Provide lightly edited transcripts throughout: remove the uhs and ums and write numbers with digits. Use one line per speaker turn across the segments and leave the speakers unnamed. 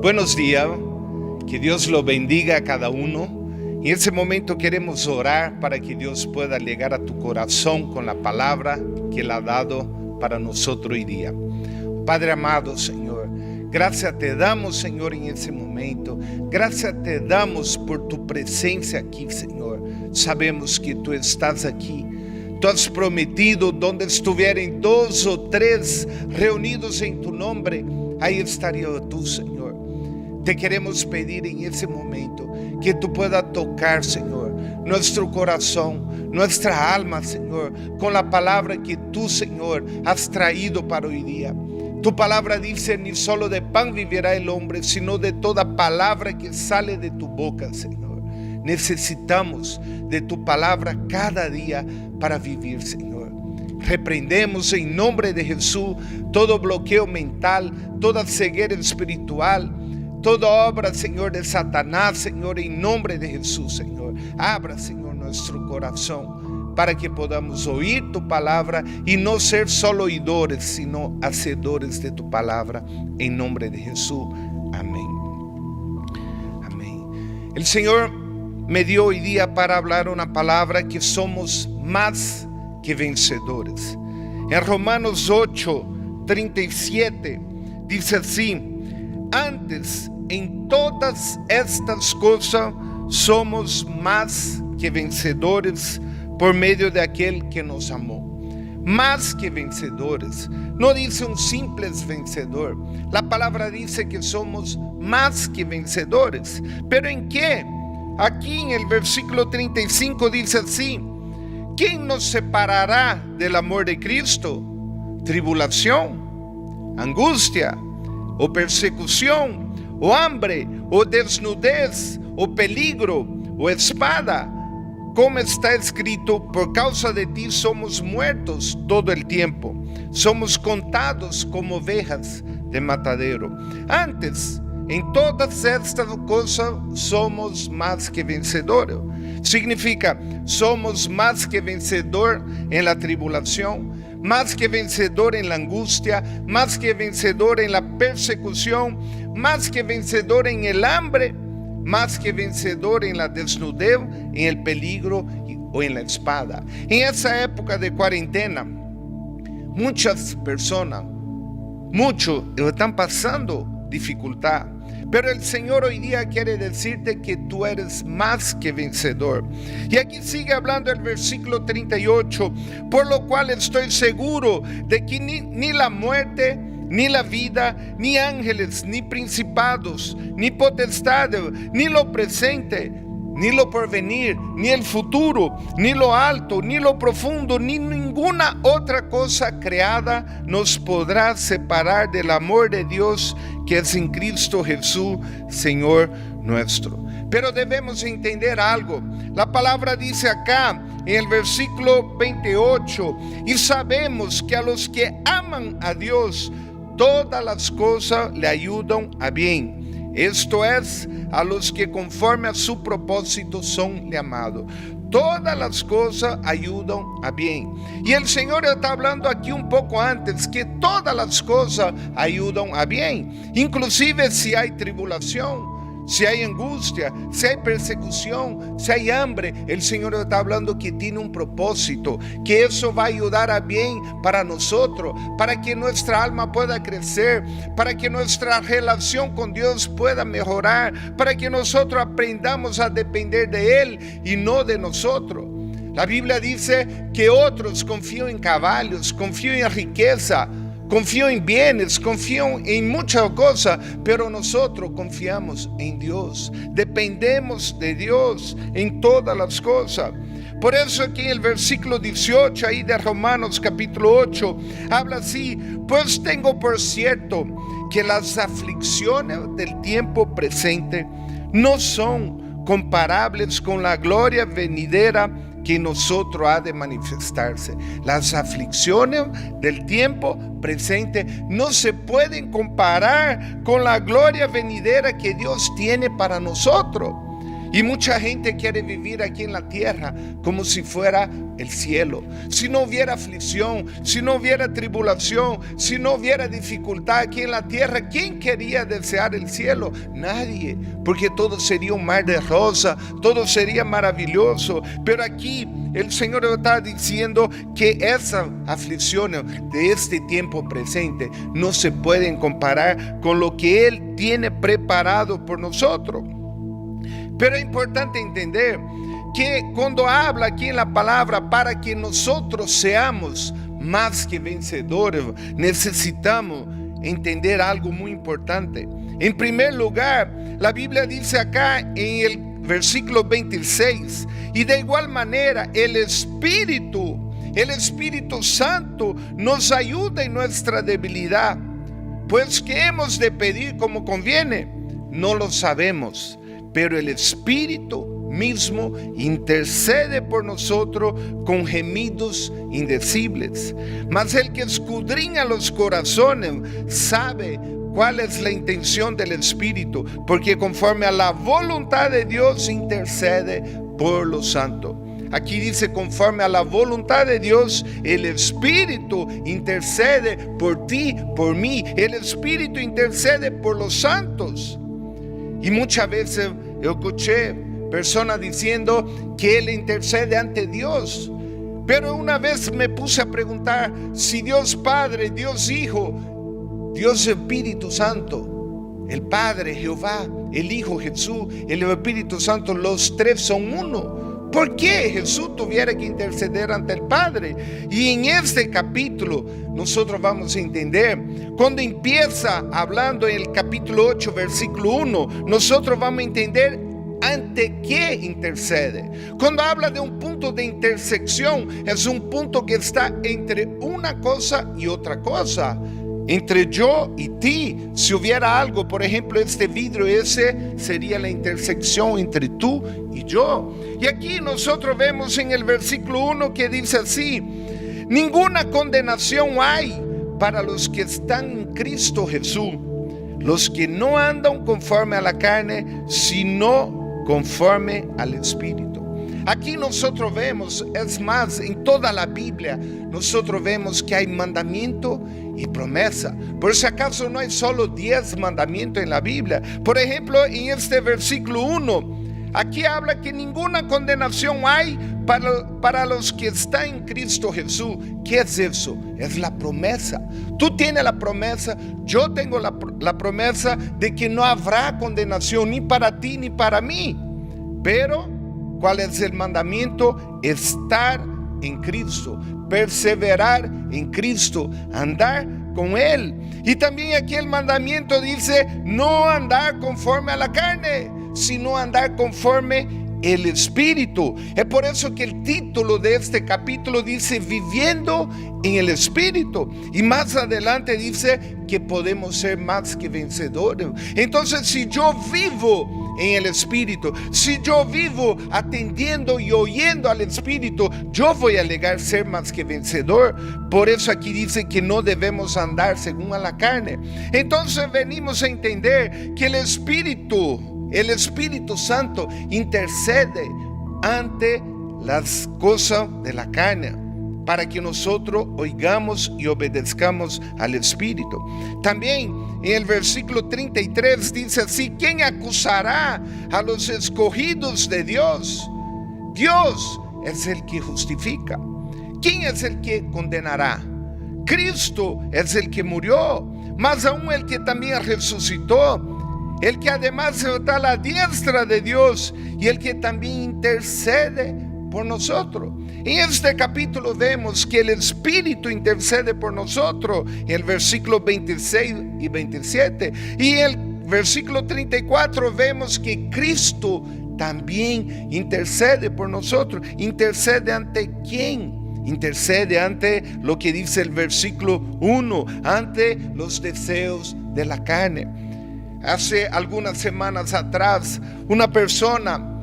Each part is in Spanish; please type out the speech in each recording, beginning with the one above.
Buenos días, que Dios lo bendiga a cada uno. Y en ese momento queremos orar para que Dios pueda llegar a tu corazón con la palabra que Él ha dado para nosotros hoy día. Padre amado, Señor, gracias te damos, Señor, en ese momento. Gracias te damos por tu presencia aquí, Señor. Sabemos que tú estás aquí. Tú has prometido, donde estuvieran 2 o 3 reunidos en tu nombre, ahí estaría tú, Señor. Te queremos pedir en ese momento que tú puedas tocar, Señor, nuestro corazón, nuestra alma, Señor, con la palabra que tú, Señor, has traído para hoy día. Tu palabra dice: ni solo de pan vivirá el hombre, sino de toda palabra que sale de tu boca, Señor. Necesitamos de tu palabra cada día para vivir, Señor. Reprendemos en nombre de Jesús todo bloqueo mental, toda ceguera espiritual, toda obra, Señor, de Satanás, Señor, en nombre de Jesús, Señor. Abra, Señor, nuestro corazón para que podamos oír tu palabra y no ser solo oidores, sino hacedores de tu palabra, en nombre de Jesús. Amén. Amén. El Señor me dio hoy día para hablar una palabra que somos más que vencedores. En Romanos 8:37 dice así: antes, en todas estas cosas somos más que vencedores por medio de aquel que nos amó. Más que vencedores. No dice un simple vencedor. La palabra dice que somos más que vencedores. ¿Pero en qué? Aquí en el versículo 35 dice así: ¿quién nos separará del amor de Cristo? ¿Tribulación, angustia, o persecución, o hambre, o desnudez, o peligro, o espada? Como está escrito: por causa de ti somos muertos todo el tiempo, somos contados como ovejas de matadero. Antes, en todas estas cosas somos más que vencedores. Significa, somos más que vencedor en la tribulación, más que vencedor en la angustia, más que vencedor en la persecución, más que vencedor en el hambre, más que vencedor en la desnudez, en el peligro o en la espada. En esa época de cuarentena, muchas personas, muchos están pasando dificultad. Pero el Señor hoy día quiere decirte que tú eres más que vencedor. Y aquí sigue hablando el versículo 38. Por lo cual estoy seguro de que ni la muerte, ni la vida, ni ángeles, ni principados, ni potestades, ni lo presente, ni lo porvenir, ni el futuro, ni lo alto, ni lo profundo, ni ninguna otra cosa creada nos podrá separar del amor de Dios que es en Cristo Jesús, Señor nuestro. Pero debemos entender algo. La palabra dice acá en el versículo 28: y sabemos que a los que aman a Dios, todas las cosas le ayudan a bien. Esto es, a los que conforme a su propósito son llamados. Todas las cosas ayudan a bien. Y el Señor está hablando aquí un poco antes que todas las cosas ayudan a bien. Inclusive si hay tribulación, si hay angustia, si hay persecución, si hay hambre, el Señor está hablando que tiene un propósito, que eso va a ayudar a bien para nosotros, para que nuestra alma pueda crecer, para que nuestra relación con Dios pueda mejorar, para que nosotros aprendamos a depender de Él y no de nosotros. La Biblia dice que otros confían en caballos, confían en riqueza, confío en bienes, confío en muchas cosas, pero nosotros confiamos en Dios, dependemos de Dios en todas las cosas. Por eso aquí en el versículo 18 ahí de Romanos capítulo 8 habla así: pues tengo por cierto que las aflicciones del tiempo presente no son comparables con la gloria venidera que en nosotros ha de manifestarse. Las aflicciones del tiempo presente no se pueden comparar con la gloria venidera que Dios tiene para nosotros. Y mucha gente quiere vivir aquí en la tierra como si fuera el cielo. Si no hubiera aflicción, si no hubiera tribulación, si no hubiera dificultad aquí en la tierra, ¿quién quería desear el cielo? Nadie, porque todo sería un mar de rosa, todo sería maravilloso. Pero aquí el Señor está diciendo que esas aflicciones de este tiempo presente no se pueden comparar con lo que Él tiene preparado por nosotros. Pero es importante entender que cuando habla aquí en la palabra para que nosotros seamos más que vencedores, necesitamos entender algo muy importante. En primer lugar, la Biblia dice acá en el versículo 26, y de igual manera el Espíritu Santo nos ayuda en nuestra debilidad, pues que hemos de pedir como conviene, no lo sabemos. Pero el Espíritu mismo intercede por nosotros con gemidos indecibles. Mas el que escudriña los corazones sabe cuál es la intención del Espíritu, porque conforme a la voluntad de Dios intercede por los santos. Aquí dice conforme a la voluntad de Dios, el Espíritu intercede por ti, por mí. El Espíritu intercede por los santos. Y muchas veces yo escuché personas diciendo que Él intercede ante Dios. Pero una vez me puse a preguntar si Dios Padre, Dios Hijo, Dios Espíritu Santo, el Padre Jehová, el Hijo Jesús, el Espíritu Santo, los tres son uno. ¿Por qué Jesús tuviera que interceder ante el Padre? Y en este capítulo nosotros vamos a entender, cuando empieza hablando en el capítulo 8, versículo 1, nosotros vamos a entender ante qué intercede. Cuando habla de un punto de intersección, es un punto que está entre una cosa y otra cosa. Entre yo y ti, si hubiera algo, por ejemplo este vidrio, ese sería la intersección entre tú y yo. Y aquí nosotros vemos en el versículo 1 que dice así: ninguna condenación hay para los que están en Cristo Jesús, los que no andan conforme a la carne, sino conforme al Espíritu. Aquí nosotros vemos, es más, en toda la Biblia, nosotros vemos que hay mandamiento y promesa. Por si acaso no hay solo 10 mandamientos en la Biblia. Por ejemplo, en este versículo 1, aquí habla que ninguna condenación hay para los que están en Cristo Jesús. ¿Qué es eso? Es la promesa. Tú tienes la promesa, yo tengo la promesa de que no habrá condenación ni para ti ni para mí. Pero ¿cuál es el mandamiento? Estar en Cristo, perseverar en Cristo, andar con Él. Y también aquí el mandamiento dice no andar conforme a la carne, sino andar conforme el Espíritu. Es por eso que el título de este capítulo dice viviendo en el Espíritu, y más adelante dice que podemos ser más que vencedores. Entonces, si yo vivo en el Espíritu, si yo vivo atendiendo y oyendo al Espíritu, yo voy a llegar a ser más que vencedor. Por eso aquí dice que no debemos andar según a la carne. Entonces venimos a entender que el Espíritu Santo intercede ante las cosas de la carne, para que nosotros oigamos y obedezcamos al Espíritu. También en el versículo 33 dice así: ¿quién acusará a los escogidos de Dios? Dios es el que justifica. ¿Quién es el que condenará? Cristo es el que murió, más aún el que también resucitó, el que además está a la diestra de Dios y el que también intercede por nosotros. En este capítulo vemos que el Espíritu intercede por nosotros, en el versículo 26 y 27. Y en el versículo 34 vemos que Cristo también intercede por nosotros. ¿Intercede ante quién? Intercede ante lo que dice el versículo 1, ante los deseos de la carne. Hace algunas semanas atrás, una persona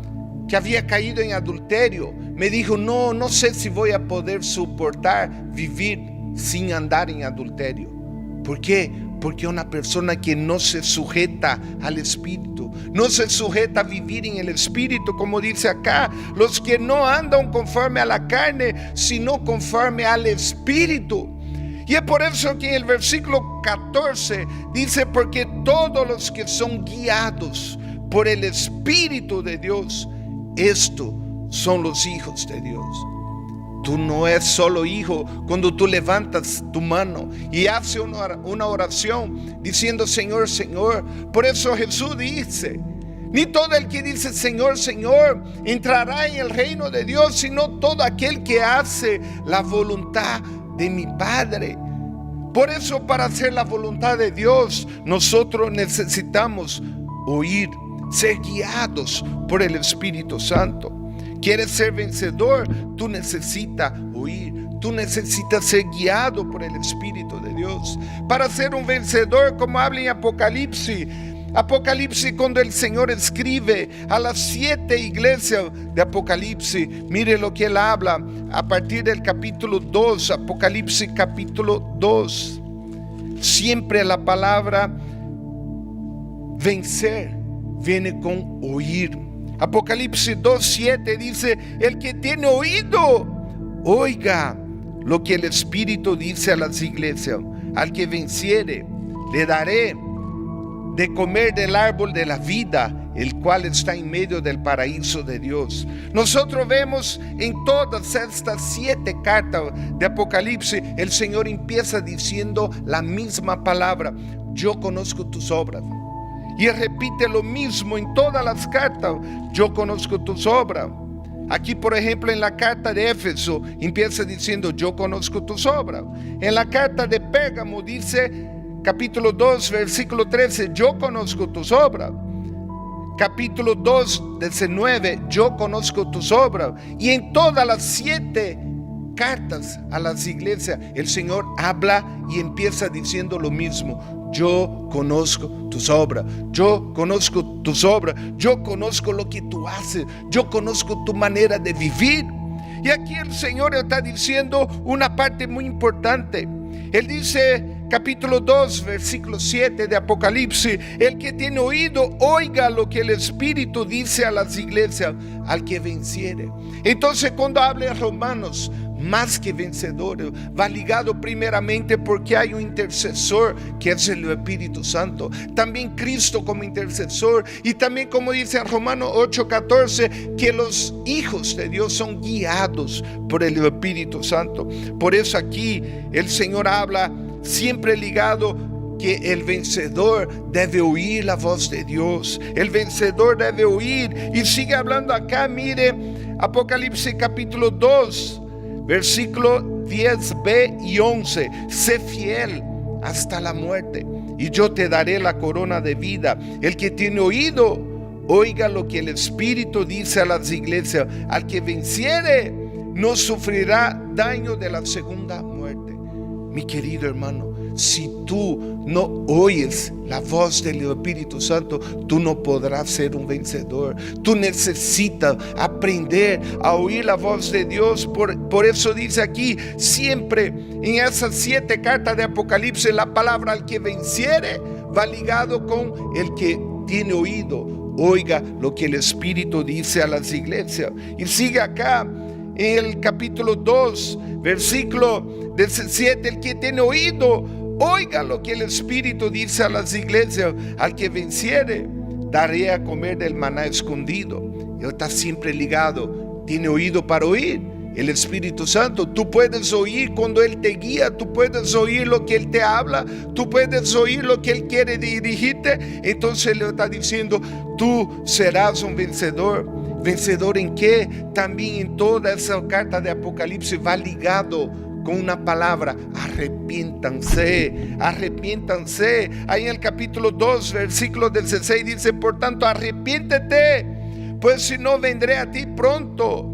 que había caído en adulterio me dijo: no sé si voy a poder soportar vivir sin andar en adulterio. ¿Por qué? Porque una persona que no se sujeta al Espíritu, no se sujeta a vivir en el Espíritu, como dice acá, los que no andan conforme a la carne, sino conforme al Espíritu. Y es por eso que en el versículo 14 dice, porque todos los que son guiados por el Espíritu de Dios, estos son los hijos de Dios. Tú no eres solo hijo cuando tú levantas tu mano y haces una oración diciendo Señor, Señor. Por eso Jesús dice, ni todo el que dice Señor, Señor entrará en el reino de Dios, sino todo aquel que hace la voluntad de mi Padre. Por eso, para hacer la voluntad de Dios, nosotros necesitamos oír, ser guiados por el Espíritu Santo. ¿Quieres ser vencedor? Tú necesitas oír. Tú necesitas ser guiado por el Espíritu de Dios. Para ser un vencedor, como habla en Apocalipsis, cuando el Señor escribe a las 7 iglesias de Apocalipsis, mire lo que Él habla a partir del capítulo 2, Apocalipsis capítulo 2. Siempre la palabra vencer viene con oír. Apocalipsis 2:7 dice, el que tiene oído, oiga lo que el Espíritu dice a las iglesias. Al que venciere, le daré de comer del árbol de la vida, el cual está en medio del paraíso de Dios. Nosotros vemos en todas estas 7 cartas de Apocalipsis, el Señor empieza diciendo la misma palabra: yo conozco tus obras. Y Él repite lo mismo en todas las cartas: yo conozco tus obras. Aquí, por ejemplo, en la carta de Éfeso empieza diciendo: yo conozco tus obras. En la carta de Pérgamo dice, capítulo 2, versículo 13, yo conozco tus obras. Capítulo 2, 19, yo conozco tus obras. Y en todas las 7 cartas a las iglesias, el Señor habla y empieza diciendo lo mismo: yo conozco tus obras, yo conozco tus obras, yo conozco lo que tú haces, yo conozco tu manera de vivir. Y aquí el Señor está diciendo una parte muy importante. Él dice, capítulo 2, versículo 7 de Apocalipsis: el que tiene oído, oiga lo que el Espíritu dice a las iglesias, al que venciere. Entonces, cuando habla en Romanos, más que vencedores, va ligado primeramente porque hay un intercesor que es el Espíritu Santo. También Cristo como intercesor, y también, como dice en Romanos 8:14, que los hijos de Dios son guiados por el Espíritu Santo. Por eso aquí el Señor habla siempre ligado que el vencedor debe oír la voz de Dios. El vencedor debe oír. Y sigue hablando acá, mire, Apocalipsis capítulo 2, versículo 10b y 11: sé fiel hasta la muerte, y yo te daré la corona de vida. El que tiene oído, oiga lo que el Espíritu dice a las iglesias. Al que venciere, no sufrirá daño de la segunda muerte. Mi querido hermano, si tú no oyes la voz del Espíritu Santo, tú no podrás ser un vencedor. Tú necesitas aprender a oír la voz de Dios. Por eso dice aquí, siempre en esas 7 cartas de Apocalipsis, la palabra al que venciere va ligado con el que tiene oído. Oiga lo que el Espíritu dice a las iglesias. Y sigue acá en el capítulo 2, versículo 17: el que tiene oído, oiga lo que el Espíritu dice a las iglesias. Al que venciere, daré a comer del maná escondido. Él está siempre ligado. Tiene oído para oír. El Espíritu Santo, tú puedes oír cuando Él te guía, tú puedes oír lo que Él te habla, tú puedes oír lo que Él quiere dirigirte. Entonces le está diciendo: tú serás un vencedor. ¿Vencedor en qué? También en toda esa carta de Apocalipsis va ligado con una palabra: arrepiéntanse, arrepiéntanse. Ahí en el capítulo 2, versículo 16 dice: por tanto, arrepiéntete, pues si no, vendré a ti pronto.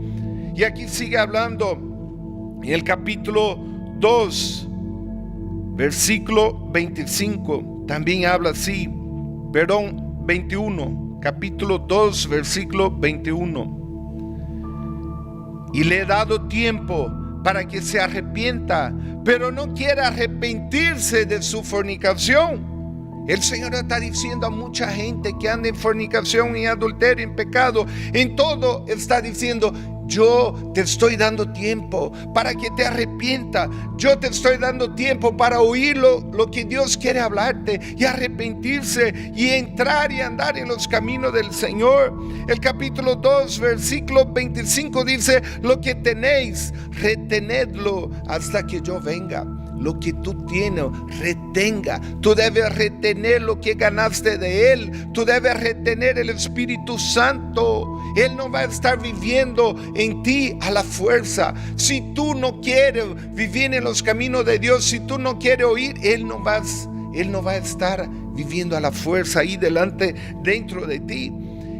Y aquí sigue hablando en el capítulo 2, versículo 25, también habla así, perdón, 21, capítulo 2, versículo 21. Y le he dado tiempo para que se arrepienta, pero no quiere arrepentirse de su fornicación. El Señor está diciendo a mucha gente que anda en fornicación, en adulterio, en pecado, en todo, está diciendo: yo te estoy dando tiempo para que te arrepientas. Yo te estoy dando tiempo para oír lo que Dios quiere hablarte y arrepentirse y entrar y andar en los caminos del Señor. El capítulo 2, versículo 25 dice: lo que tenéis, retenedlo hasta que yo venga. Lo que tú tienes, retenga. Tú debes retener lo que ganaste de Él. Tú debes retener el Espíritu Santo. Él no va a estar viviendo en ti a la fuerza. Si tú no quieres vivir en los caminos de Dios, si tú no quieres oír, Él no va a estar viviendo a la fuerza ahí dentro de ti.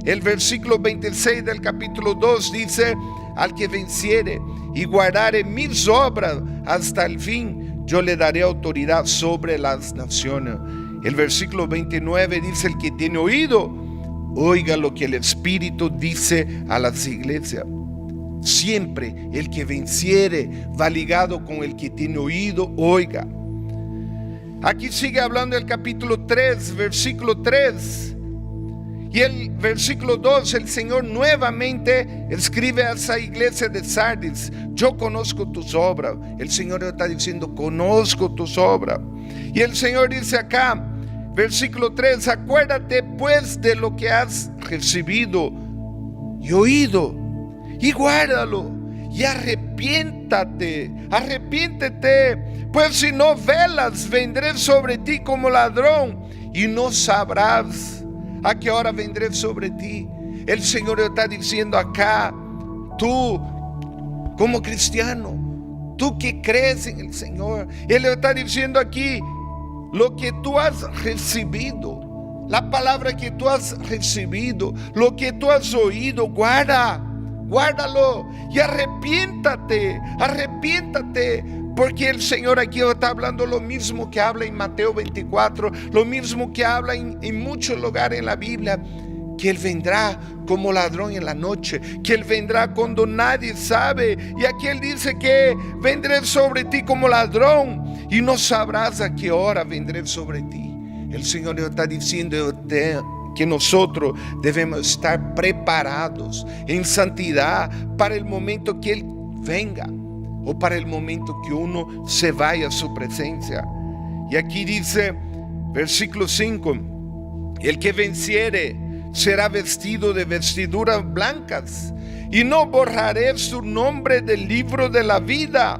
El versículo 26 del capítulo 2 dice: al que venciere y guardare mis obras hasta el fin, yo le daré autoridad sobre las naciones. El versículo 29 dice: el que tiene oído, oiga lo que el Espíritu dice a las iglesias. Siempre el que venciere va ligado con el que tiene oído, oiga. Aquí sigue hablando el capítulo 3, versículo 3. Y el versículo 2, el Señor nuevamente escribe a esa iglesia de Sardis: yo conozco tus obras. El Señor está diciendo: conozco tus obras. Y el Señor dice acá, versículo 3: acuérdate pues de lo que has recibido y oído, y guárdalo, y arrepiéntete, pues si no velas, vendré sobre ti como ladrón, y no sabrás a qué hora vendré sobre ti. El Señor está diciendo acá: tú como cristiano, tú que crees en el Señor, Él está diciendo aquí: lo que tú has recibido, la palabra que tú has recibido, lo que tú has oído, guárdalo y arrepiéntate, porque el Señor aquí está hablando lo mismo que habla en Mateo 24, lo mismo que habla en muchos lugares en la Biblia, que Él vendrá como ladrón en la noche, que Él vendrá cuando nadie sabe. Y aquí Él dice que vendré sobre ti como ladrón y no sabrás a qué hora vendré sobre ti. El Señor está diciendo que nosotros debemos estar preparados en santidad para el momento que Él venga, o para el momento que uno se vaya a su presencia. Y aquí dice, versículo 5: el que venciere será vestido de vestiduras blancas, y no borraré su nombre del libro de la vida,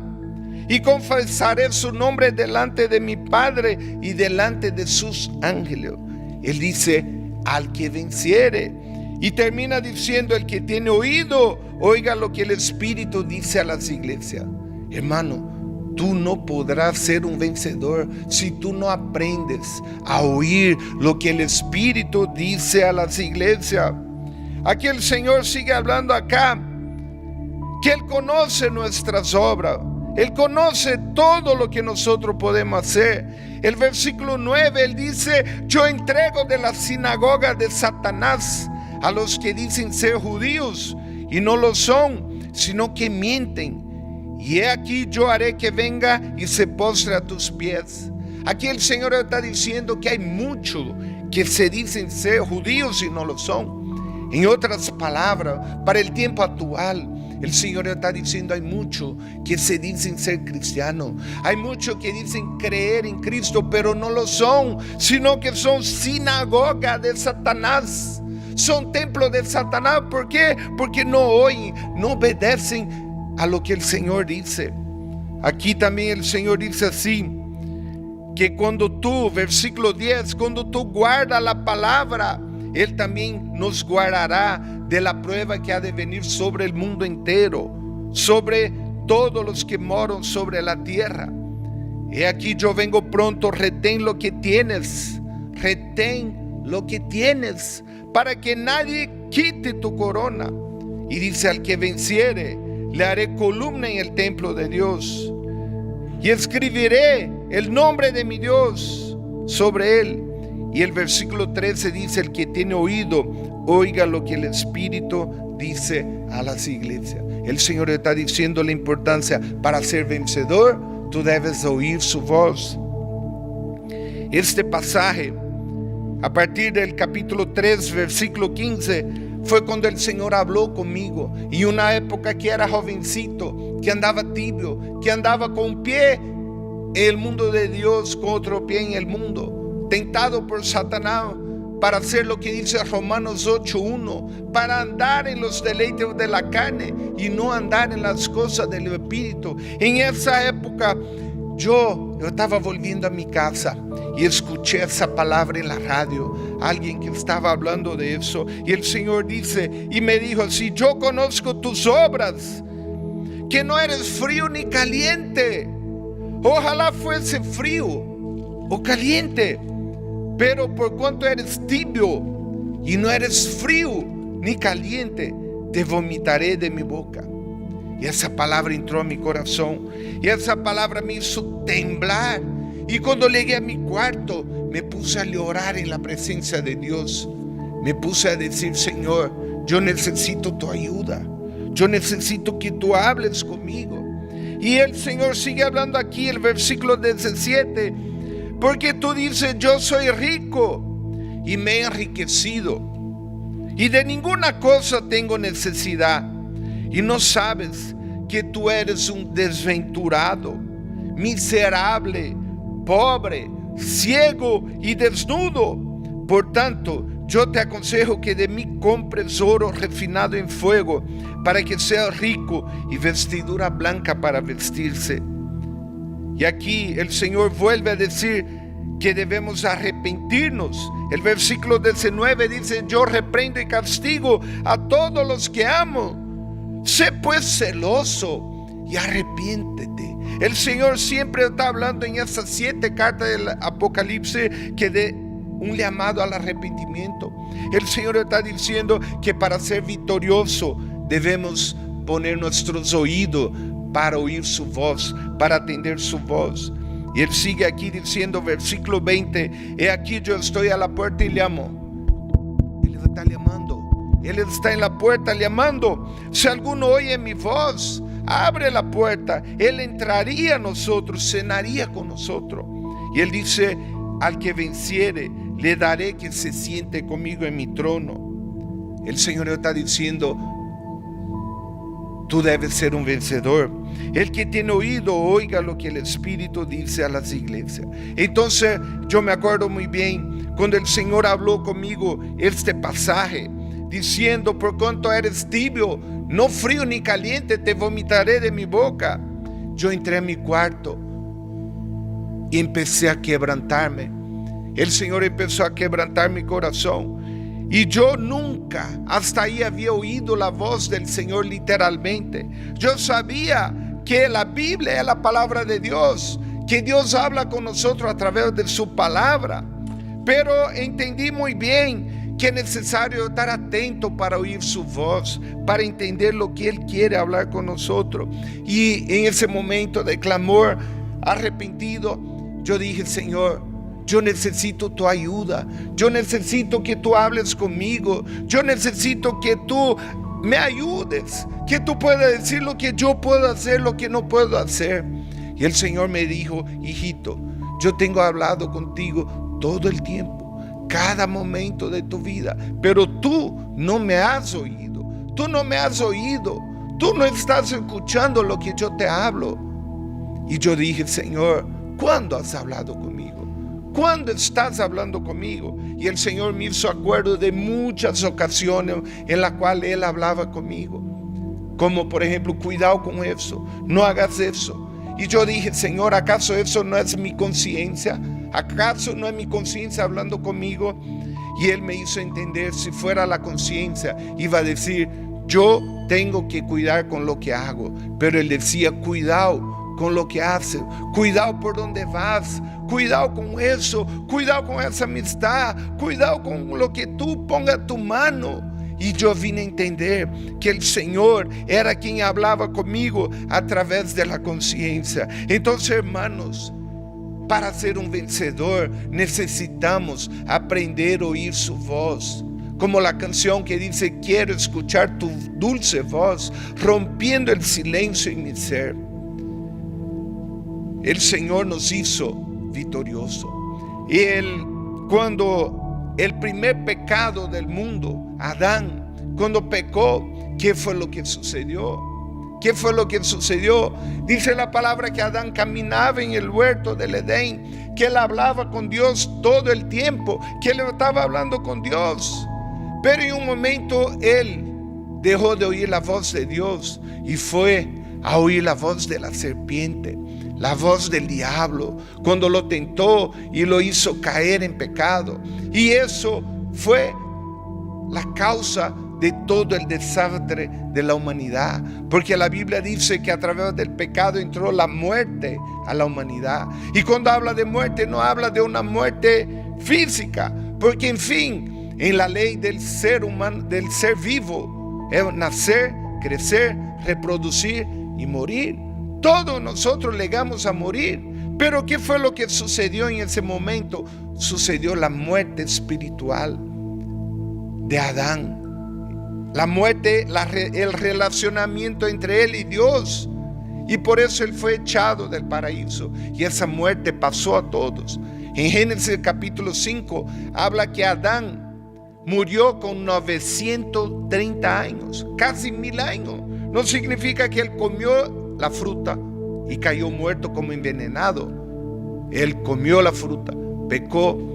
y confesaré su nombre delante de mi Padre y delante de sus ángeles. Él dice: al que venciere. Y termina diciendo: el que tiene oído, oiga lo que el Espíritu dice a las iglesias. Hermano, tú no podrás ser un vencedor si tú no aprendes a oír lo que el Espíritu dice a las iglesias. Aquí el Señor sigue hablando acá, que Él conoce nuestras obras. Él conoce todo lo que nosotros podemos hacer. El versículo 9, Él dice: yo entrego de la sinagoga de Satanás a los que dicen ser judíos y no lo son, sino que mienten. Y he aquí yo haré que venga y se postre a tus pies. Aquí el Señor está diciendo que hay muchos que se dicen ser judíos y no lo son. En otras palabras, para el tiempo actual, el Señor está diciendo: hay muchos que se dicen ser cristianos, hay muchos que dicen creer en Cristo, pero no lo son, sino que son sinagoga de Satanás, son templos de Satanás. ¿Por qué? Porque no oyen, no obedecen a lo que el Señor dice. Aquí también el Señor dice así, que cuando tú, versículo 10, cuando tú guardas la palabra, Él también nos guardará de la prueba que ha de venir sobre el mundo entero, sobre todos los que moran sobre la tierra. He aquí yo vengo pronto, retén lo que tienes, para que nadie quite tu corona. Y dice: al que venciere, le haré columna en el templo de Dios, y escribiré el nombre de mi Dios sobre él. Y el versículo 13 dice: el que tiene oído, oiga lo que el Espíritu dice a las iglesias. El Señor está diciendo la importancia para ser vencedor. Tú debes oír su voz. Este pasaje, a partir del capítulo 3, versículo 15, fue cuando el Señor habló conmigo. Y una época que era jovencito, que andaba tibio, que andaba con un pie en el mundo de Dios, con otro pie en el mundo, tentado por Satanás para hacer lo que dice Romanos 8:1, para andar en los deleites de la carne y no andar en las cosas del Espíritu. En esa época yo estaba volviendo a mi casa y escuché esa palabra en la radio, alguien que estaba hablando de eso, y el Señor dice y me dijo: si yo conozco tus obras, que no eres frío ni caliente. Ojalá fuese frío o caliente, pero por cuanto eres tibio y no eres frío ni caliente, te vomitaré de mi boca. Y esa palabra entró a mi corazón, y esa palabra me hizo temblar. Y cuando llegué a mi cuarto, me puse a llorar en la presencia de Dios. Me puse a decir: Señor, yo necesito tu ayuda. Yo necesito que tú hables conmigo. Y el Señor sigue hablando aquí, el versículo 17. Porque tú dices: yo soy rico y me he enriquecido, y de ninguna cosa tengo necesidad. Y no sabes que tú eres un desventurado, miserable, pobre, ciego y desnudo. Por tanto, yo te aconsejo que de mí compres oro refinado en fuego, para que seas rico, y vestidura blanca para vestirse. Y aquí el Señor vuelve a decir que debemos arrepentirnos. El versículo 19 dice: yo reprendo y castigo a todos los que amo. Sé pues celoso y arrepiéntete. El Señor siempre está hablando en esas 7 cartas del Apocalipsis que de un llamado al arrepentimiento. El Señor está diciendo que para ser victorioso debemos poner nuestros oídos para oír su voz, para atender su voz. Y Él sigue aquí diciendo, versículo 20: he aquí yo estoy a la puerta y llamo. Él está llamando. Él está en la puerta llamando. Si alguno oye mi voz, abre la puerta. Él entraría a nosotros, cenaría con nosotros. Y Él dice: al que venciere, le daré que se siente conmigo en mi trono. El Señor está diciendo: tú debes ser un vencedor. El que tiene oído, oiga lo que el Espíritu dice a las iglesias. Entonces yo me acuerdo muy bien cuando el Señor habló conmigo este pasaje, diciendo: por cuanto eres tibio, no frío ni caliente, te vomitaré de mi boca. Yo entré a mi cuarto y empecé a quebrantarme. El Señor empezó a quebrantar mi corazón. Y yo nunca hasta ahí había oído la voz del Señor literalmente. Yo sabía que la Biblia es la palabra de Dios, que Dios habla con nosotros a través de su palabra. Pero entendí muy bien que es necesario estar atento para oír su voz, para entender lo que Él quiere hablar con nosotros. Y en ese momento de clamor arrepentido, yo dije: Señor, yo necesito tu ayuda. Yo necesito que tú hables conmigo. Yo necesito que tú me ayudes, que tú puedas decir lo que yo puedo hacer, lo que no puedo hacer. Y el Señor me dijo: hijito, yo tengo hablado contigo todo el tiempo, cada momento de tu vida, pero tú no me has oído. Tú no me has oído. Tú no estás escuchando lo que yo te hablo. Y yo dije: Señor, ¿cuándo has hablado conmigo? ¿Cuándo estás hablando conmigo? Y el Señor me hizo acuerdo de muchas ocasiones en las cuales Él hablaba conmigo. Como por ejemplo: cuidado con eso, no hagas eso. Y yo dije: Señor, ¿acaso eso no es mi conciencia? ¿Acaso no es mi conciencia hablando conmigo? Y Él me hizo entender: si fuera la conciencia, iba a decir: yo tengo que cuidar con lo que hago. Pero Él decía: cuidado con lo que haces, cuidado por donde vas, cuidado con eso, cuidado con esa amistad, cuidado con lo que tú pongas tu mano. Y yo vine a entender que el Señor era quien hablaba conmigo a través de la conciencia. Entonces, hermanos, para ser un vencedor necesitamos aprender a oír su voz. como la canción que dice: quiero escuchar tu dulce voz, rompiendo el silencio en mi ser. El Señor nos hizo victorioso. Y cuando el primer pecado del mundo, Adán, cuando pecó, ¿qué fue lo que sucedió? ¿Qué fue lo que sucedió? Dice la palabra que Adán caminaba en el huerto del Edén, que él hablaba con Dios todo el tiempo, que él estaba hablando con Dios. Pero en un momento él dejó de oír la voz de Dios y fue a oír la voz de la serpiente, la voz del diablo, cuando lo tentó y lo hizo caer en pecado. Y eso fue la causa de todo el desastre de la humanidad, porque la Biblia dice que a través del pecado entró la muerte a la humanidad. Y cuando habla de muerte, no habla de una muerte física, porque en fin, en la ley del ser humano, del ser vivo, es nacer, crecer, reproducir y morir. Todos nosotros llegamos a morir. Pero ¿qué fue lo que sucedió en ese momento? Sucedió la muerte espiritual de Adán. La muerte, el relacionamiento entre él y Dios. Y por eso él fue echado del paraíso. Y esa muerte pasó a todos. En Génesis capítulo 5 habla que Adán murió con 930 años, casi 1000 años. No significa que él comió la fruta y cayó muerto como envenenado. Él comió la fruta, pecó.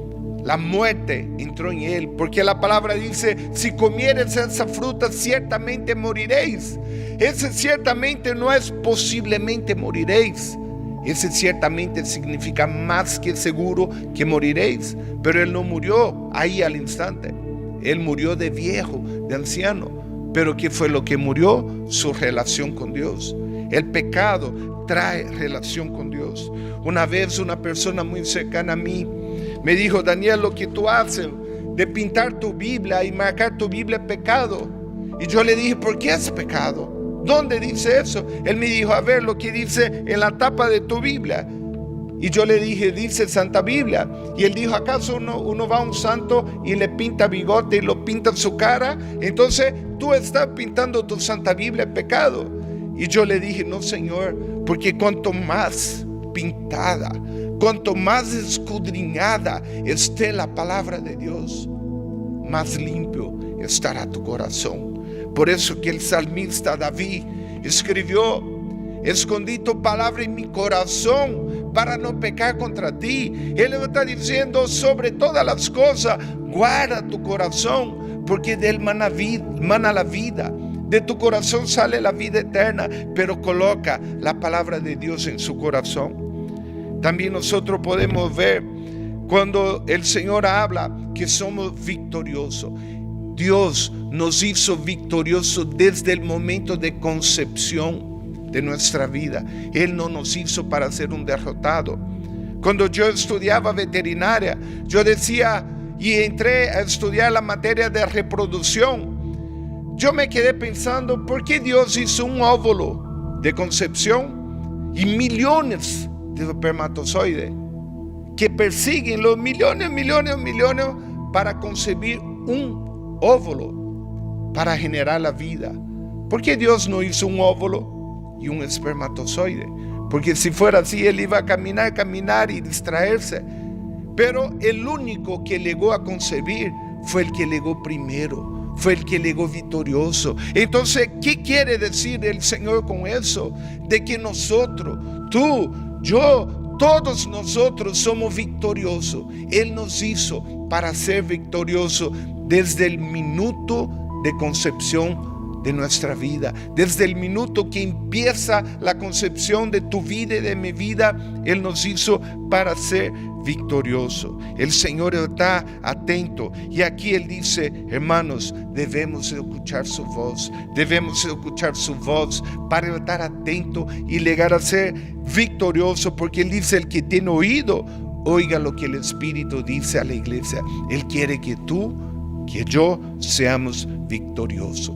La muerte entró en él, porque la palabra dice: si comieres esa fruta ciertamente moriréis. Ese ciertamente no es posiblemente moriréis. Ese ciertamente significa más que seguro que moriréis. Pero él no murió ahí al instante. Él murió de viejo, de anciano. Pero ¿qué fue lo que murió? Su relación con Dios. El pecado trae relación con Dios. Una vez una persona muy cercana a mí me dijo: Daniel, lo que tú haces de pintar tu Biblia y marcar tu Biblia es pecado. Y yo le dije: ¿por qué es pecado? ¿Dónde dice eso? Él me dijo: a ver lo que dice en la tapa de tu Biblia. Y yo le dije: dice Santa Biblia. Y él dijo: ¿acaso uno va a un santo y le pinta bigote y lo pinta en su cara? Entonces tú estás pintando tu Santa Biblia, es pecado. Y yo le dije: no, Señor, porque cuanto más pintada, cuanto más escudriñada esté la palabra de Dios, más limpio estará tu corazón. Por eso que el salmista David escribió: escondí tu palabra en mi corazón para no pecar contra ti. Él está diciendo: sobre todas las cosas, guarda tu corazón, porque de él mana la vida. De tu corazón sale la vida eterna, pero coloca la palabra de Dios en su corazón. También nosotros podemos ver cuando el Señor habla que somos victoriosos. Dios nos hizo victoriosos desde el momento de concepción de nuestra vida. Él no nos hizo para ser un derrotado. Cuando yo estudiaba veterinaria, yo decía y entré a estudiar la materia de reproducción. Yo me quedé pensando: ¿por qué Dios hizo un óvulo de concepción y millones de espermatozoides que persiguen los millones para concebir un óvulo para generar la vida? ¿Por qué Dios no hizo un óvulo y un espermatozoide? Porque si fuera así, él iba a caminar y distraerse. Pero el único que llegó a concebir fue el que llegó primero, fue el que llegó victorioso. Entonces, ¿qué quiere decir el Señor con eso? De que nosotros, tú, yo, todos nosotros somos victoriosos. Él nos hizo para ser victoriosos desde el minuto de concepción de nuestra vida. Desde el minuto que empieza la concepción de tu vida y de mi vida, Él nos hizo para ser victorioso. El Señor está atento, y aquí Él dice: hermanos, debemos escuchar su voz. Debemos escuchar su voz para estar atento y llegar a ser victorioso, porque Él dice: el que tiene oído, oiga lo que el Espíritu dice a la iglesia. Él quiere que tú, que yo seamos victoriosos.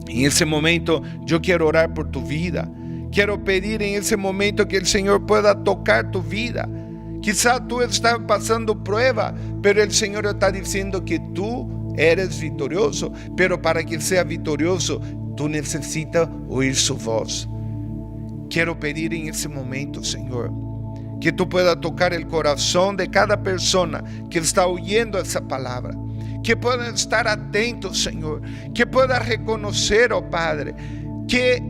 En ese momento yo quiero orar por tu vida. Quiero pedir en ese momento que el Señor pueda tocar tu vida, Quizá tú estás pasando prueba, pero el Señor está diciendo que tú eres victorioso. Pero para que sea victorioso, tú necesitas oír su voz. Quiero pedir en ese momento, Señor, que tú puedas tocar el corazón de cada persona que está oyendo esa palabra. Que puedan estar atentos, Señor. Que puedan reconocer, oh Padre, que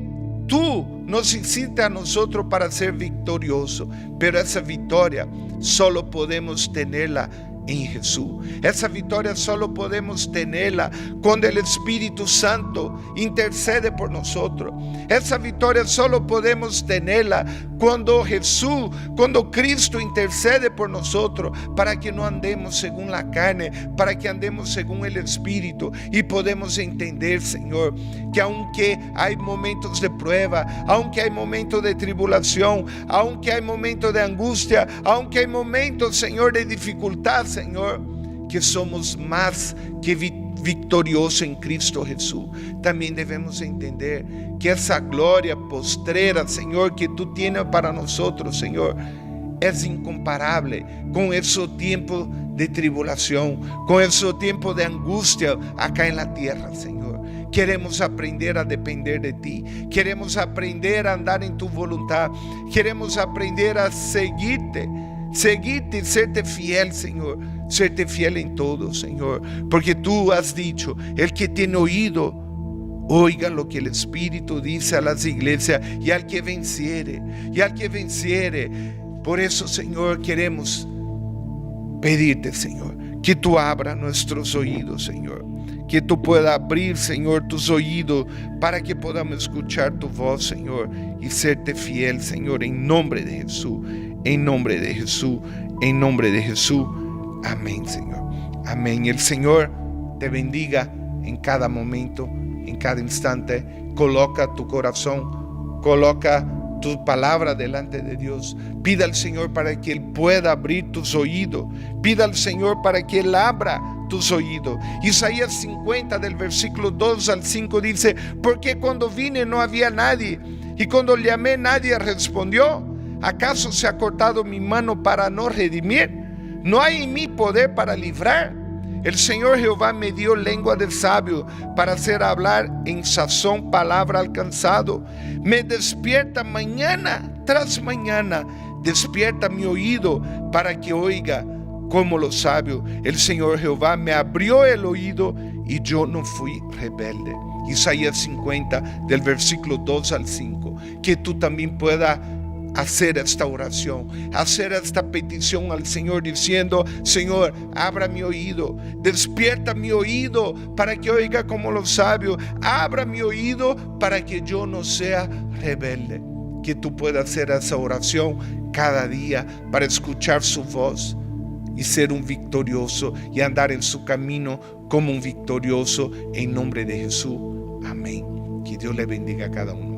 tú nos hiciste a nosotros para ser victoriosos. Pero esa victoria solo podemos tenerla en Jesús. Esa victoria solo podemos tenerla cuando el Espíritu Santo intercede por nosotros. Esa victoria solo podemos tenerla cuando Cristo intercede por nosotros, para que no andemos según la carne, para que andemos según el Espíritu. Y podemos entender, Señor, que aunque hay momentos de prueba, aunque hay momentos de tribulación, aunque hay momentos de angustia, aunque hay momentos, Señor, de dificultad, Señor, que somos más que victoriosos en Cristo Jesús. También debemos entender que esa gloria postrera, Señor, que tú tienes para nosotros, Señor, es incomparable con esos tiempos de tribulación, con esos tiempos de angustia acá en la tierra, Señor. Queremos aprender a depender de ti. Queremos aprender a andar en tu voluntad. Queremos aprender a seguirte y serte fiel, Señor. Serte fiel en todo, Señor. Porque tú has dicho, el que tiene oído, oiga lo que el Espíritu dice a las iglesias. Y al que venciere. Por eso, Señor, queremos pedirte, Señor, que tú abras nuestros oídos, Señor. Que tú puedas abrir, Señor, tus oídos para que podamos escuchar tu voz, Señor, y serte fiel, Señor, en nombre de Jesús, en nombre de Jesús, en nombre de Jesús. Amén, Señor. Amén. El Señor te bendiga en cada momento, en cada instante. Coloca tu corazón, coloca tu palabra delante de Dios. Pida al Señor para que Él pueda abrir tus oídos. Pida al Señor para que Él abra tus oídos. Isaías 50 del versículo 2 al 5 dice: porque cuando vine no había nadie, y cuando llamé nadie respondió. ¿Acaso se ha cortado mi mano para no redimir? ¿No hay en mí poder para librar? El Señor Jehová me dio lengua de sabio para hacer hablar en sazón palabra alcanzado. Me despierta mañana tras mañana, despierta mi oído para que oiga como los sabios. El Señor Jehová me abrió el oído y yo no fui rebelde. Isaías 50 del versículo 2 al 5. Que tú también puedas hacer esta oración, hacer esta petición al Señor diciendo: Señor, abra mi oído, despierta mi oído para que oiga como los sabios, abra mi oído para que yo no sea rebelde. Que tú puedas hacer esa oración cada día para escuchar su voz y ser un victorioso y andar en su camino como un victorioso en nombre de Jesús. Amén. Que Dios le bendiga a cada uno.